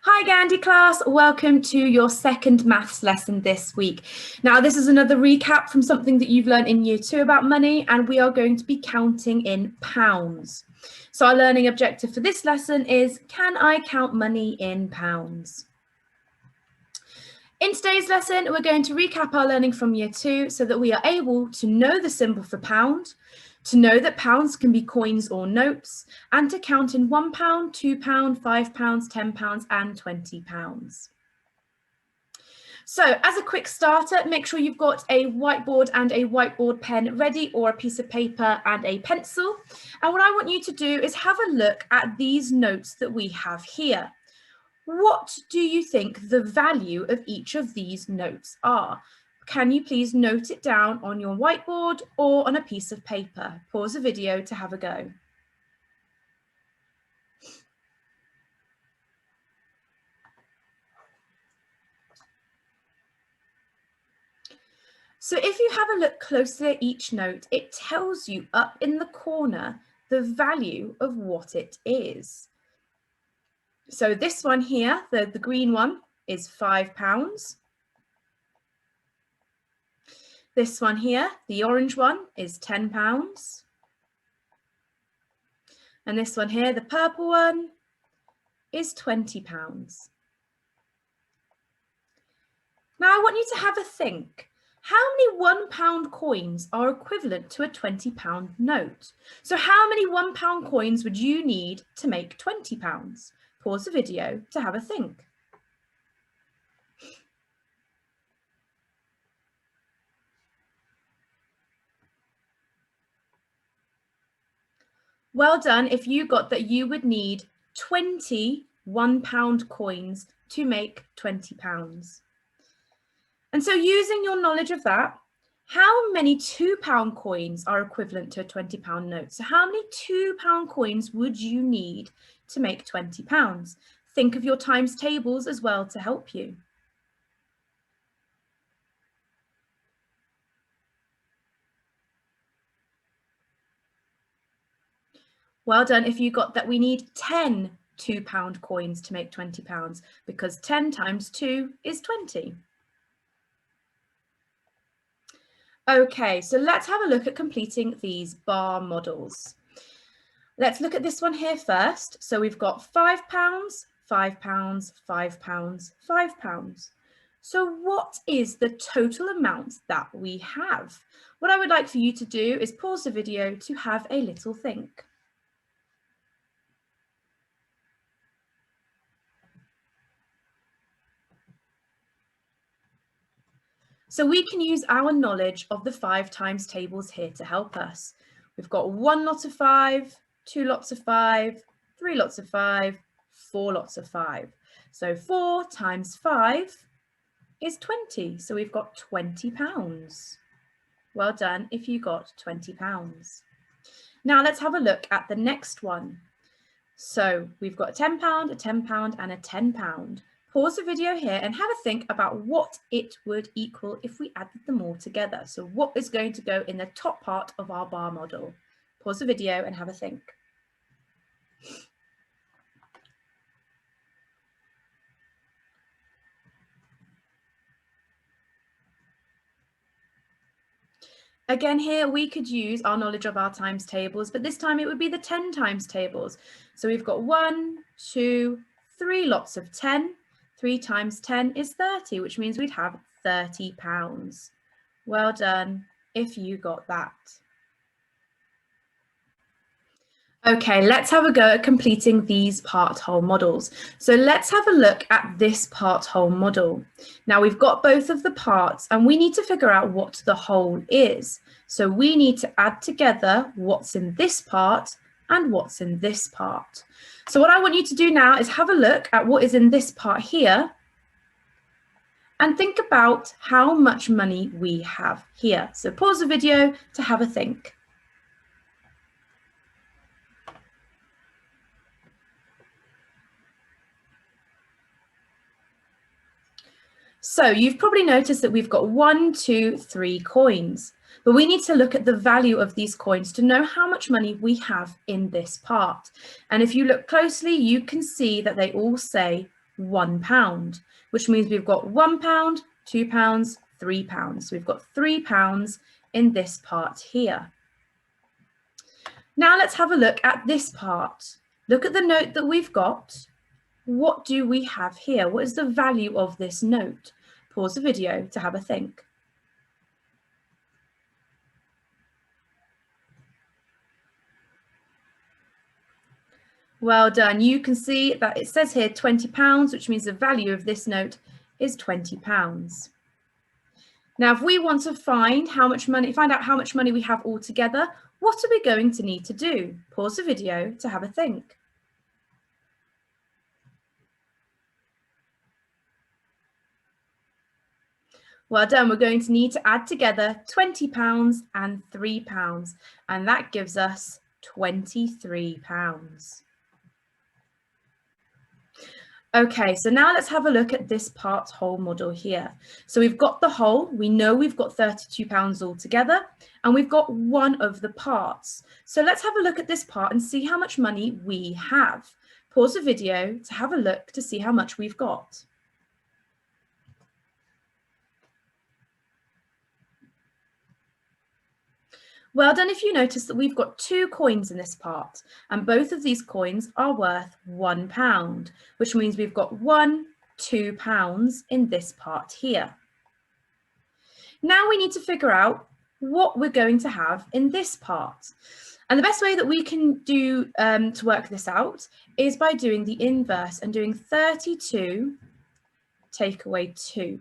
Hi Gandhi class, welcome to your second maths lesson this week. Now this is another recap from something that you've learned in year 2 about money, and we are going to be counting in pounds. So our learning objective for this lesson is, can I count money in pounds? In today's lesson, we're going to recap our learning from year 2 so that we are able to know the symbol for pound, to know that pounds can be coins or notes, and to count in £1, £2, £5, £10 and £20. So as a quick starter, make sure you've got a whiteboard and a whiteboard pen ready, or a piece of paper and a pencil. And what I want you to do is have a look at these notes that we have here. What do you think the value of each of these notes are? Can you please note it down on your whiteboard or on a piece of paper? Pause the video to have a go. So if you have a look closely at each note, it tells you up in the corner the value of what it is. So this one here, the green one, is £5. This one here, the orange one, is £10. And this one here, the purple one, is £20. Now I want you to have a think. How many £1 coins are equivalent to a £20 note? So how many £1 coins would you need to make £20? Pause the video to have a think. Well done if you got that you would need 20 £1 coins to make £20. And so using your knowledge of that, how many £2 coins are equivalent to a £20 note? So how many £2 coins would you need to make £20? Think of your times tables as well to help you. Well done if you got that we need 10 £2 coins to make £20, because 10 times 2 is 20. Okay, so let's have a look at completing these bar models. Let's look at this one here first. So we've got £5, £5, £5, £5. So what is the total amount that we have? What I would like for you to do is pause the video to have a little think. So we can use our knowledge of the 5 times tables here to help us. We've got 1 lot of 5, 2 lots of 5, 3 lots of 5, 4 lots of 5. So 4 times 5 is 20. So we've got £20. Well done if you got £20. Now let's have a look at the next one. So we've got a £10, a £10 and a £10. Pause the video here and have a think about what it would equal if we added them all together. So what is going to go in the top part of our bar model? Pause the video and have a think. Again, here we could use our knowledge of our times tables, but this time it would be the 10 times tables. So we've got 1, 2, 3 lots of 10. 3 times 10 is 30, which means we'd have £30. Well done if you got that. Okay, let's have a go at completing these part-whole models. So let's have a look at this part-whole model. Now we've got both of the parts and we need to figure out what the whole is. So we need to add together what's in this part and what's in this part. So what I want you to do now is have a look at what is in this part here and think about how much money we have here. So pause the video to have a think. So you've probably noticed that we've got 1, 2, 3 coins, but we need to look at the value of these coins to know how much money we have in this part. And if you look closely, you can see that they all say £1, which means we've got £1, £2, £3. So we've got £3 in this part here. Now let's have a look at this part. Look at the note that we've got. What do we have here? What is the value of this note? Pause the video to have a think. Well done. You can see that it says here £20, which means the value of this note is £20. Now, if we want to find out how much money we have altogether, what are we going to need to do? Pause the video to have a think. Well done. We're going to need to add together £20 and £3, and that gives us £23. Okay, so now let's have a look at this part whole model here. So we've got the whole, we know we've got £32 altogether, and we've got one of the parts. So let's have a look at this part and see how much money we have. Pause the video to have a look to see how much we've got. Well done if you notice that we've got 2 coins in this part, and both of these coins are worth £1, which means we've got £2 in this part here. Now we need to figure out what we're going to have in this part. And the best way that we can do to work this out is by doing the inverse and doing 32 take away 2,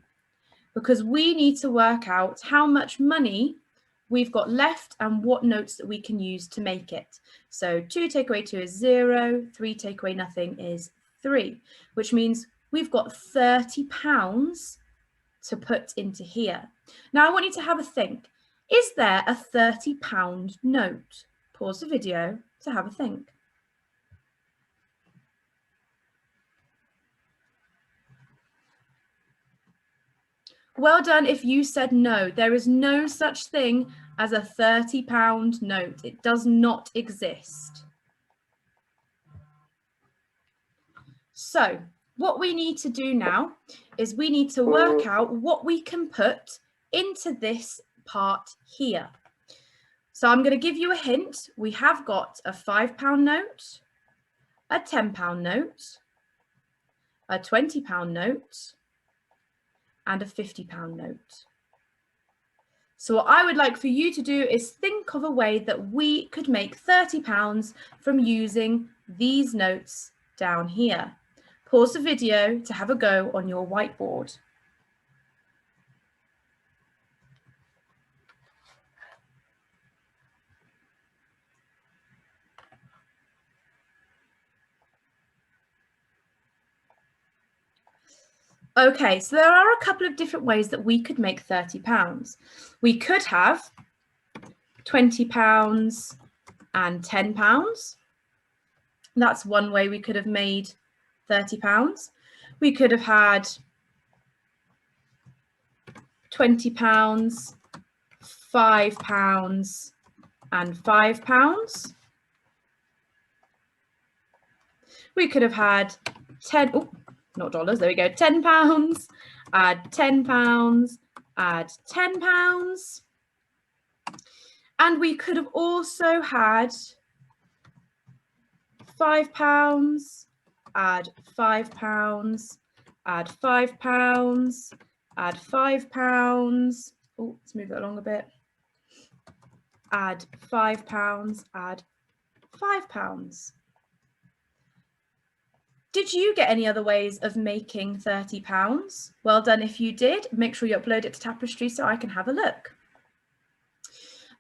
because we need to work out how much money we've got left and what notes that we can use to make it. So 2 take away 2 is 0, 3 take away nothing is 3, which means we've got £30 to put into here. Now I want you to have a think. Is there a £30 note? Pause the video to have a think. Well done if you said no. There is no such thing as a £30 note. It does not exist. So what we need to do now is we need to work out what we can put into this part here. So I'm going to give you a hint. We have got a £5 note, a £10 note, a £20 note, and a £50 note. So what I would like for you to do is think of a way that we could make £30 from using these notes down here. Pause the video to have a go on your whiteboard. Okay, so there are a couple of different ways that we could make £30. We could have £20 and £10. That's one way we could have made £30. We could have had £20, £5 and £5. We could have had not dollars, there we go, £10, add £10, add £10. And we could have also had £5, add £5, add £5, add £5. Oh, let's move that along a bit. Add £5, add £5. Did you get any other ways of making £30? Well done if you did. Make sure you upload it to Tapestry so I can have a look.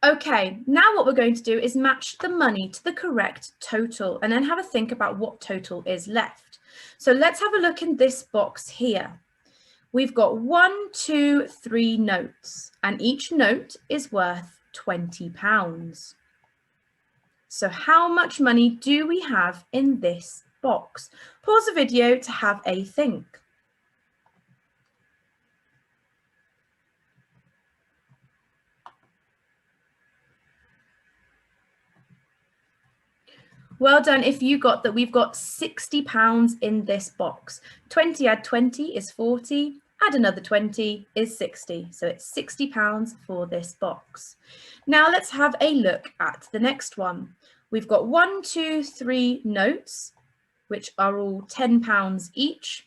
Okay, now what we're going to do is match the money to the correct total and then have a think about what total is left. So let's have a look in this box here. We've got 1, 2, 3 notes, and each note is worth £20. So how much money do we have in this box? Pause the video to have a think. Well done if you got that we've got £60 in this box. 20 add 20 is 40, add another 20 is 60. So it's £60 for this box. Now let's have a look at the next one. We've got 1, 2, 3 notes, which are all £10 each.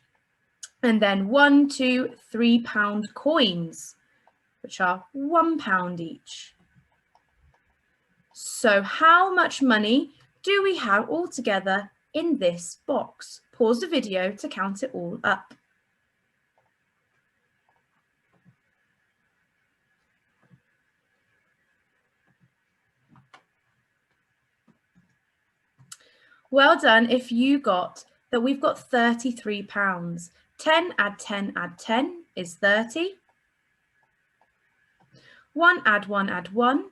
And then 1, 2, 3 pound coins, which are £1 each. So how much money do we have all together in this box? Pause the video to count it all up. Well done if you got that we've got £33. 10 add 10 add 10 is 30. 1 add 1 add 1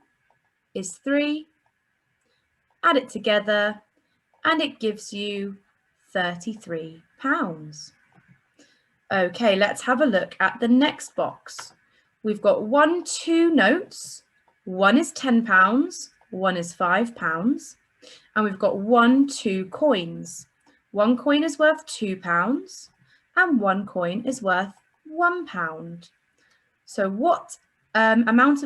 is 3. Add it together and it gives you £33. Okay, let's have a look at the next box. We've got 1, 2 notes. One is £10, one is £5, and we've got 1, 2 coins. One coin is worth £2 and one coin is worth £1. So what amount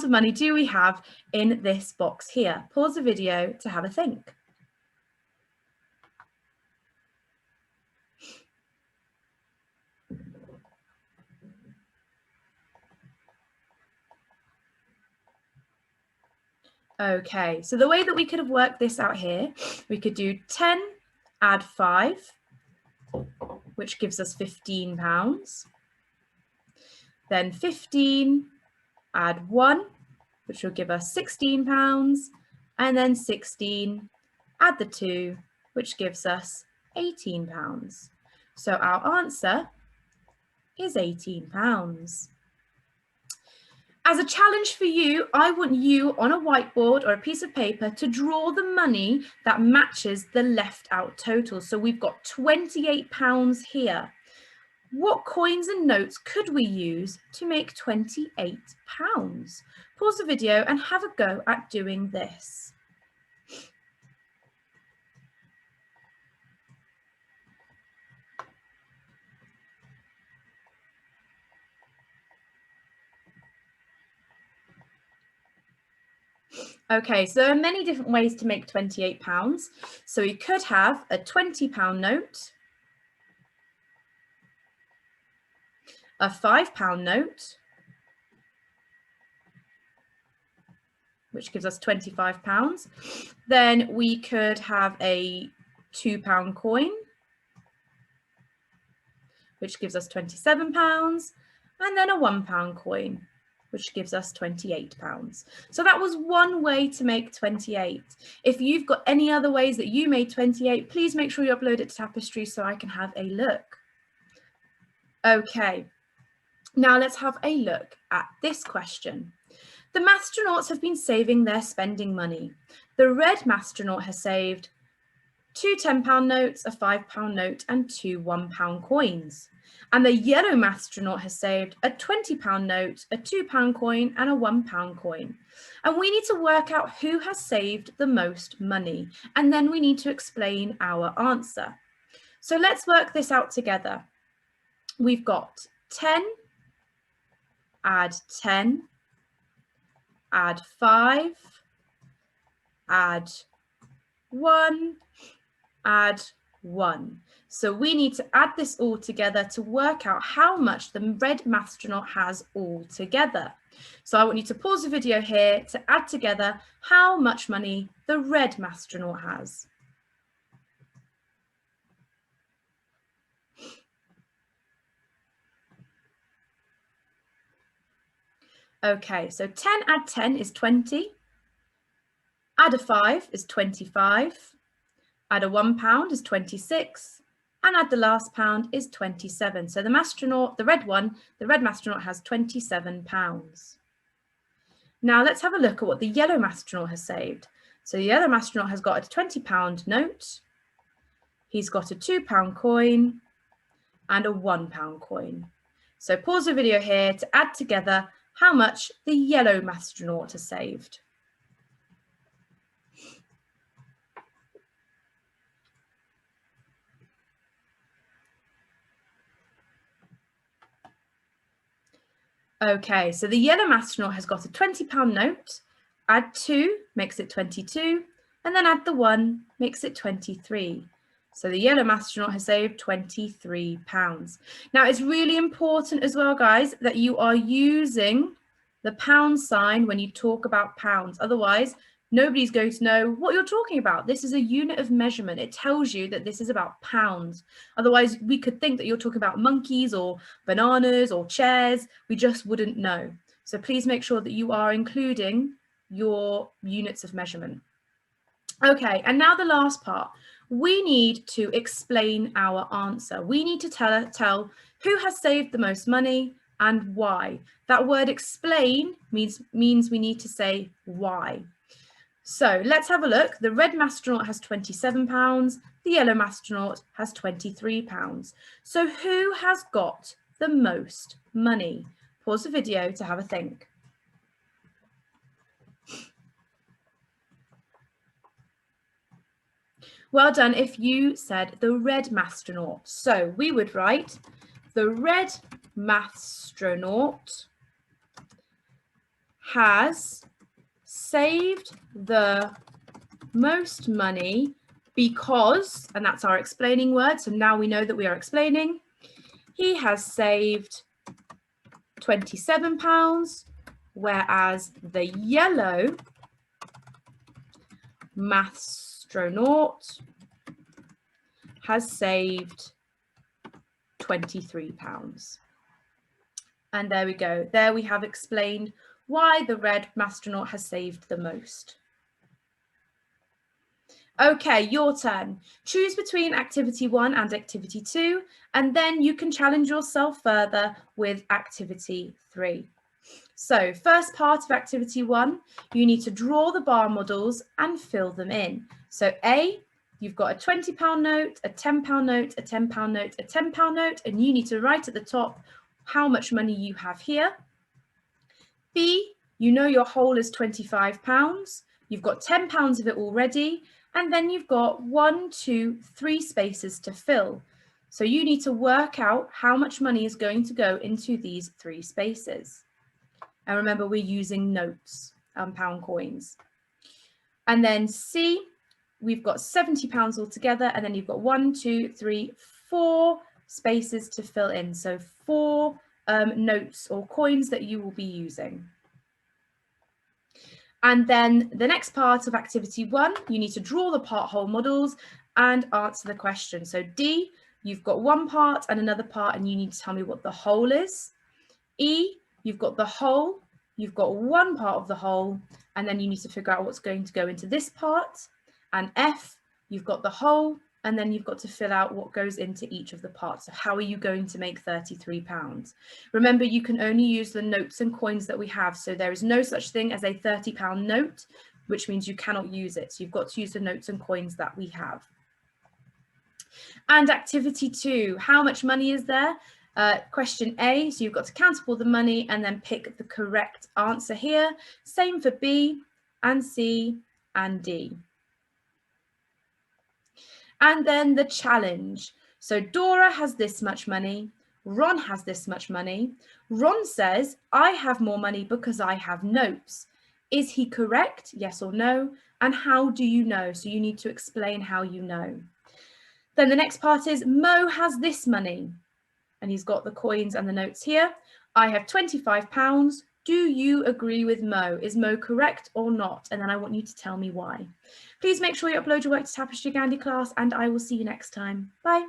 of money do we have in this box here? Pause the video to have a think. Okay, so the way that we could have worked this out here, we could do 10 add 5, which gives us £15. Then 15 add 1, which will give us £16. And then 16 add the 2, which gives us £18. So our answer is £18. As a challenge for you, I want you on a whiteboard or a piece of paper to draw the money that matches the left out total. So we've got £28 here. What coins and notes could we use to make £28? Pause the video and have a go at doing this. Okay, so there are many different ways to make £28. So we could have a £20 note, a £5 note, which gives us £25. Then we could have a £2 coin, which gives us £27, and then a £1 coin, which gives us £28. So that was one way to make 28. If you've got any other ways that you made 28, please make sure you upload it to Tapestry so I can have a look. Okay, now let's have a look at this question. The Mathstronauts have been saving their spending money. The red Mathstronaut has saved 2 £10 notes, a £5 note, and 2 £1 coins. And the yellow Mathstronaut has saved a £20 note, a £2 coin, and a £1 coin. And we need to work out who has saved the most money. And then we need to explain our answer. So let's work this out together. We've got 10, add 10, add 5, add 1, add 1. So we need to add this all together to work out how much the red Mathstronaut has all together. So I want you to pause the video here to add together how much money the red Mathstronaut has. Okay, so 10 add 10 is 20. Add a 5 is 25. Add a £1 is 26. And add the last pound is 27. So the Mathstronaut, the red Mathstronaut has £27. Now let's have a look at what the yellow Mathstronaut has saved. So the yellow Mathstronaut has got a £20 note. He's got a £2 coin and a £1 coin. So pause the video here to add together how much the yellow Mathstronaut has saved. Okay, so the yellow astronaut has got a £20 note. Add 2 makes it 22, and then add the 1 makes it 23. So the yellow astronaut has saved £23. Now it's really important as well, guys, that you are using the pound sign when you talk about pounds. Otherwise, nobody's going to know what you're talking about. This is a unit of measurement. It tells you that this is about pounds. Otherwise, we could think that you're talking about monkeys or bananas or chairs. We just wouldn't know. So please make sure that you are including your units of measurement. Okay, and now the last part. We need to explain our answer. We need to tell who has saved the most money and why. That word explain means we need to say why. So let's have a look. The red astronaut has £27. The yellow astronaut has £23. So who has got the most money? Pause the video to have a think. Well done if you said the red astronaut. So we would write the red astronaut has saved the most money because, and that's our explaining word, so now we know that we are explaining, he has saved £27, whereas the yellow astronaut has saved £23. And there we go. There we have explained why the red astronaut has saved the most. Okay, your turn. Choose between activity 1 and activity 2, and then you can challenge yourself further with activity 3. So first part of activity 1, you need to draw the bar models and fill them in. So A, you've got a £20 note, a £10 note, a £10 note, a £10 note, and you need to write at the top how much money you have here. B, you know your whole is £25. You've got £10 of it already, and then you've got 1, 2, 3 spaces to fill. So you need to work out how much money is going to go into these 3 spaces. And remember, we're using notes and pound coins. And then C, we've got £70 altogether, and then you've got 1, 2, 3, 4 spaces to fill in. So 4 notes or coins that you will be using. And then the next part of activity 1, you need to draw the part-whole models and answer the question. So D, you've got one part and another part, and you need to tell me what the whole is. E, you've got the whole, you've got one part of the whole, and then you need to figure out what's going to go into this part. And F, you've got the whole, and then you've got to fill out what goes into each of the parts. So how are you going to make £33? Remember, you can only use the notes and coins that we have. So there is no such thing as a £30 note, which means you cannot use it. So you've got to use the notes and coins that we have. And activity 2, how much money is there? Question A, so you've got to count up all the money and then pick the correct answer here. Same for B and C and D. And then the challenge. So Dora has this much money. Ron has this much money. Ron says, I have more money because I have notes. Is he correct? Yes or no? And how do you know? So you need to explain how you know. Then the next part is Mo has this money. And he's got the coins and the notes here. I have £25. Do you agree with Mo? Is Mo correct or not? And then I want you to tell me why. Please make sure you upload your work to Tapestry Gandhi class, and I will see you next time. Bye.